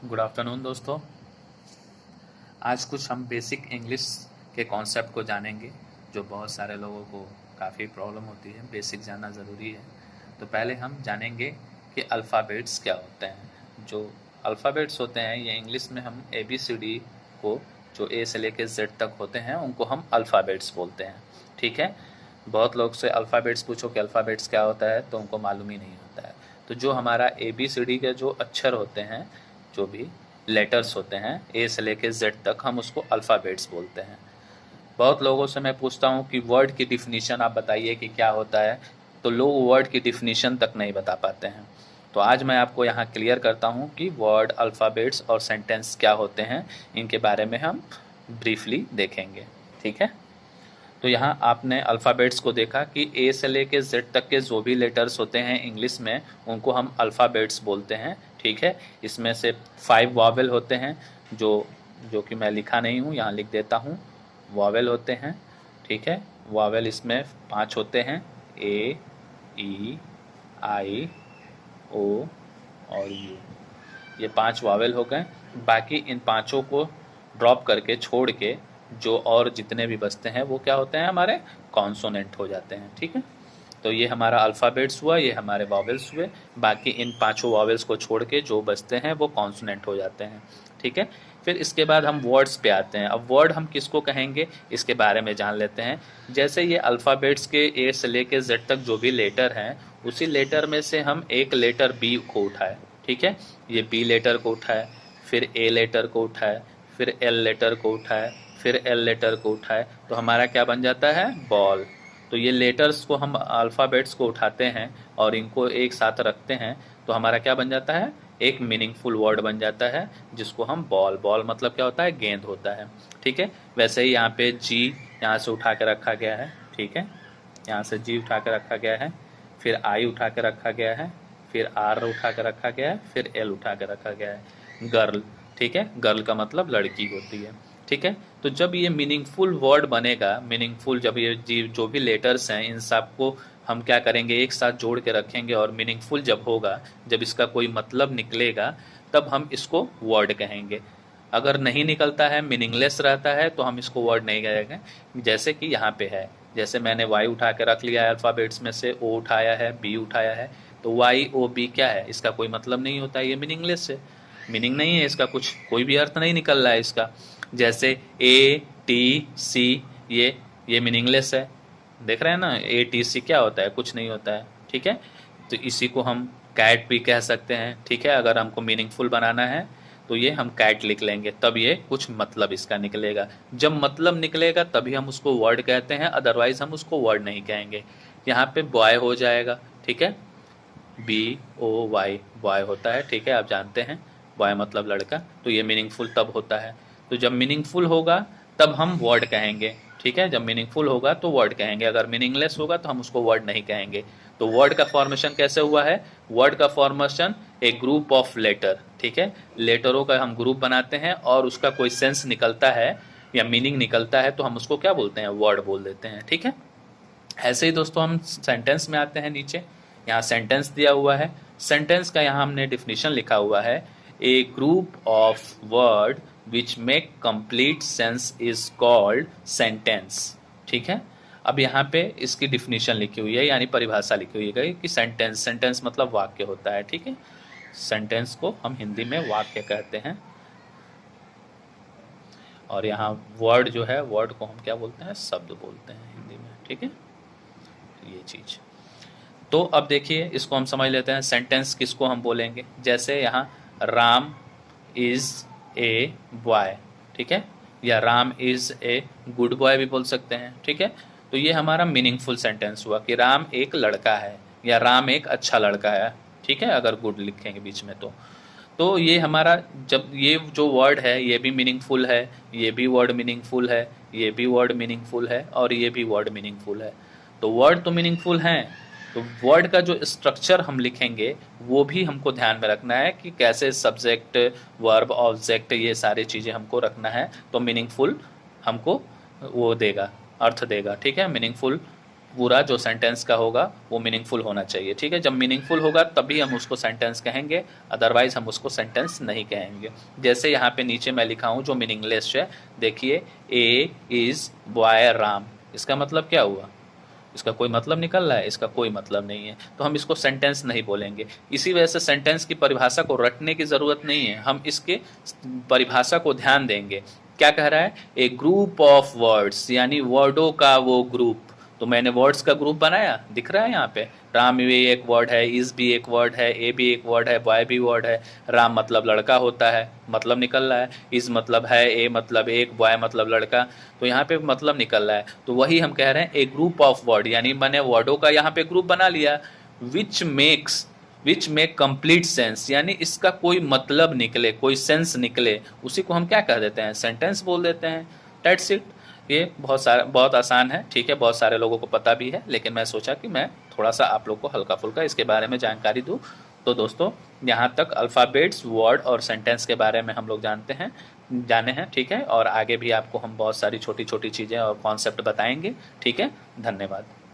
Good afternoon दोस्तों। आज कुछ हम बेसिक इंग्लिश के कॉन्सेप्ट को जानेंगे जो बहुत सारे लोगों को काफ़ी प्रॉब्लम होती है। बेसिक जानना ज़रूरी है। तो पहले हम जानेंगे कि अल्फ़ाबेट्स क्या होते हैं। जो अल्फ़ाबेट्स होते हैं ये इंग्लिश में हम ABCD को जो A से लेकर Z तक होते हैं उनको हम अल्फ़ाबेट्स बोलते हैं। ठीक है। बहुत लोग से अल्फ़ाबेट्स पूछो कि अल्फ़ाबेट्स क्या होता है तो उनको मालूम ही नहीं होता है। तो जो हमारा ABCD के जो अक्षर होते हैं, जो भी लेटर्स होते हैं A से लेके Z तक, हम उसको अल्फ़ाबेट्स बोलते हैं। बहुत लोगों से मैं पूछता हूँ कि वर्ड की डिफिनीशन आप बताइए कि क्या होता है, तो लोग वर्ड की डिफिनीशन तक नहीं बता पाते हैं। तो आज मैं आपको यहाँ क्लियर करता हूँ कि वर्ड, अल्फ़ाबेट्स और सेंटेंस क्या होते हैं, इनके बारे में हम ब्रीफली देखेंगे। ठीक है। तो यहाँ आपने अल्फ़ाबेट्स को देखा कि A से लेके Z तक के जो भी लेटर्स होते हैं इंग्लिश में उनको हम अल्फ़ाबेट्स बोलते हैं। ठीक है। इसमें से 5 वॉवेल होते हैं जो कि मैं लिखा नहीं हूँ, यहाँ लिख देता हूँ। वॉवेल होते हैं। ठीक है। वॉवेल इसमें 5 होते हैं, A, E, I, O और U। ये 5 वॉवेल हो गए। बाकी इन पाँचों को ड्रॉप करके छोड़ के जो और जितने भी बचते हैं वो क्या होते हैं, हमारे कॉन्सोनेंट हो जाते हैं। ठीक है। तो ये हमारा अल्फ़ाबेट्स हुआ, ये हमारे वॉवेल्स हुए। बाकी इन पांचों वॉवेल्स को छोड़ के जो बचते हैं वो कॉन्सोनेंट हो जाते हैं। ठीक है। फिर इसके बाद हम वर्ड्स पे आते हैं। अब वर्ड हम किसको कहेंगे इसके बारे में जान लेते हैं। जैसे ये अल्फ़ाबेट्स के A से लेके Z तक जो भी लेटर हैं, उसी लेटर में से हम एक लेटर B को उठाए। ठीक है। ये B लेटर को उठाए, फिर A लेटर को उठाए, फिर L लेटर को उठाए, फिर L लेटर को उठाए, तो हमारा क्या बन जाता है, बॉल। तो ये लेटर्स को हम अल्फ़ाबेट्स को उठाते हैं और इनको एक साथ रखते हैं तो हमारा क्या बन जाता है, एक मीनिंगफुल वर्ड बन जाता है जिसको हम बॉल, बॉल मतलब क्या होता है, गेंद होता है। ठीक है। वैसे ही यहाँ पे G यहाँ से उठा के रखा गया है। ठीक है। यहाँ से G उठा के रखा गया है, फिर I उठा के रखा गया है, फिर R उठा के रखा गया है, फिर L उठा के रखा गया है, गर्ल। ठीक है। गर्ल का मतलब लड़की होती है। ठीक है। तो जब ये मीनिंगफुल वर्ड बनेगा, मीनिंगफुल, जब ये जो भी लेटर्स हैं इन सबको हम क्या करेंगे, एक साथ जोड़ के रखेंगे और मीनिंगफुल जब होगा, जब इसका कोई मतलब निकलेगा, तब हम इसको वर्ड कहेंगे। अगर नहीं निकलता है, मीनिंगलेस रहता है, तो हम इसको वर्ड नहीं कहेंगे। जैसे कि यहाँ पे है, जैसे मैंने Y उठा के रख लिया है अल्फ़ाबेट्स में से, O उठाया है, B उठाया है, तो YOB क्या है, इसका कोई मतलब नहीं होता है, ये मीनिंगलेस है, मीनिंग नहीं है इसका, कुछ कोई भी अर्थ नहीं निकल रहा है इसका। जैसे ATC, ये मीनिंगलेस है। देख रहे हैं ना, ATC क्या होता है, कुछ नहीं होता है। ठीक है। तो इसी को हम कैट भी कह सकते हैं। ठीक है। अगर हमको मीनिंगफुल बनाना है तो ये हम कैट लिख लेंगे, तब ये कुछ मतलब इसका निकलेगा। जब मतलब निकलेगा तभी हम उसको वर्ड कहते हैं, अदरवाइज हम उसको वर्ड नहीं कहेंगे। यहाँ पे बॉय हो जाएगा। ठीक है। BOY बॉय होता है। ठीक है। आप जानते हैं बॉय मतलब लड़का, तो ये मीनिंगफुल तब होता है। तो जब मीनिंगफुल होगा तब हम वर्ड कहेंगे। ठीक है। जब मीनिंगफुल होगा तो वर्ड कहेंगे, अगर मीनिंगलेस होगा तो हम उसको वर्ड नहीं कहेंगे। तो वर्ड का फॉर्मेशन कैसे हुआ है, वर्ड का फॉर्मेशन एक ग्रुप ऑफ लेटर। ठीक है। लेटरों का हम ग्रुप बनाते हैं और उसका कोई सेंस निकलता है या मीनिंग निकलता है तो हम उसको क्या बोलते हैं, वर्ड बोल देते हैं। ठीक है। ऐसे ही दोस्तों हम सेंटेंस में आते हैं। नीचे यहाँ सेंटेंस दिया हुआ है। सेंटेंस का यहाँ हमने डिफिनीशन लिखा हुआ है, a group of word which make complete sense is called sentence. ठीक है। अब यहाँ पे इसकी डिफिनीशन लिखी हुई है, यानी परिभाषा लिखी हुई है कि सेंटेंस, सेंटेंस मतलब वाक्य होता है। ठीक है। सेंटेंस को हम हिंदी में वाक्य कहते हैं। और यहाँ वर्ड जो है, वर्ड को हम क्या बोलते हैं, शब्द बोलते हैं हिंदी में। ठीक है। ये चीज़, तो अब देखिए इसको हम समझ लेते हैं, सेंटेंस किसको हम बोलेंगे। जैसे यहाँ राम इज़ ए बॉय। ठीक है। या Ram is a good boy भी बोल सकते हैं। ठीक है। तो ये हमारा मीनिंगफुल सेंटेंस हुआ कि राम एक लड़का है या राम एक अच्छा लड़का है। ठीक है। अगर गुड लिखेंगे बीच में तो ये हमारा, जब ये जो वर्ड है ये भी मीनिंगफुल है, ये भी वर्ड मीनिंगफुल है, ये भी वर्ड मीनिंगफुल है और ये भी वर्ड मीनिंगफुल है। तो वर्ड तो मीनिंगफुल हैं, तो वर्ड का जो स्ट्रक्चर हम लिखेंगे वो भी हमको ध्यान में रखना है कि कैसे सब्जेक्ट, वर्ब, ऑब्जेक्ट, ये सारी चीज़ें हमको रखना है, तो मीनिंगफुल हमको वो देगा, अर्थ देगा। ठीक है। मीनिंगफुल पूरा जो सेंटेंस का होगा वो मीनिंगफुल होना चाहिए, ठीक है। जब मीनिंगफुल होगा तभी हम उसको सेंटेंस कहेंगे, अदरवाइज हम उसको सेंटेंस नहीं कहेंगे। जैसे यहाँ पे नीचे मैं लिखा हूँ जो मीनिंगलेस है, देखिए, ए इज बॉय राम, इसका मतलब क्या हुआ? इसका कोई मतलब निकल रहा है? इसका कोई मतलब नहीं है, तो हम इसको सेंटेंस नहीं बोलेंगे। इसी वजह से सेंटेंस की परिभाषा को रटने की ज़रूरत नहीं है, हम इसके परिभाषा को ध्यान देंगे। क्या कह रहा है? ए ग्रुप ऑफ वर्ड्स, यानी वर्डों का वो ग्रुप। तो मैंने वर्ड्स का ग्रुप बनाया, दिख रहा है यहाँ पे। राम भी एक वर्ड है, इज भी एक वर्ड है, ए भी एक वर्ड है, बॉय भी वर्ड है। राम मतलब लड़का होता है, मतलब निकल रहा है। इज मतलब है, ए मतलब एक, बॉय मतलब लड़का, तो यहाँ पे मतलब निकल रहा है। तो वही हम कह रहे हैं, ए ग्रुप ऑफ वर्ड, यानी मैंने वर्डों का यहाँ पे ग्रुप बना लिया। विच मेक कंप्लीट सेंस, यानी इसका कोई मतलब निकले, कोई सेंस निकले, उसी को हम क्या कह देते हैं? सेंटेंस बोल देते हैं। That's it. ये बहुत आसान है, ठीक है, बहुत सारे लोगों को पता भी है, लेकिन मैं सोचा कि मैं थोड़ा सा आप लोग को हल्का फुल्का इसके बारे में जानकारी दूँ। तो दोस्तों, यहाँ तक अल्फ़ाबेट्स, वर्ड और सेंटेंस के बारे में हम लोग जाने हैं, ठीक है। और आगे भी आपको हम बहुत सारी छोटी छोटी चीज़ें और कॉन्सेप्ट बताएंगे, ठीक है। धन्यवाद।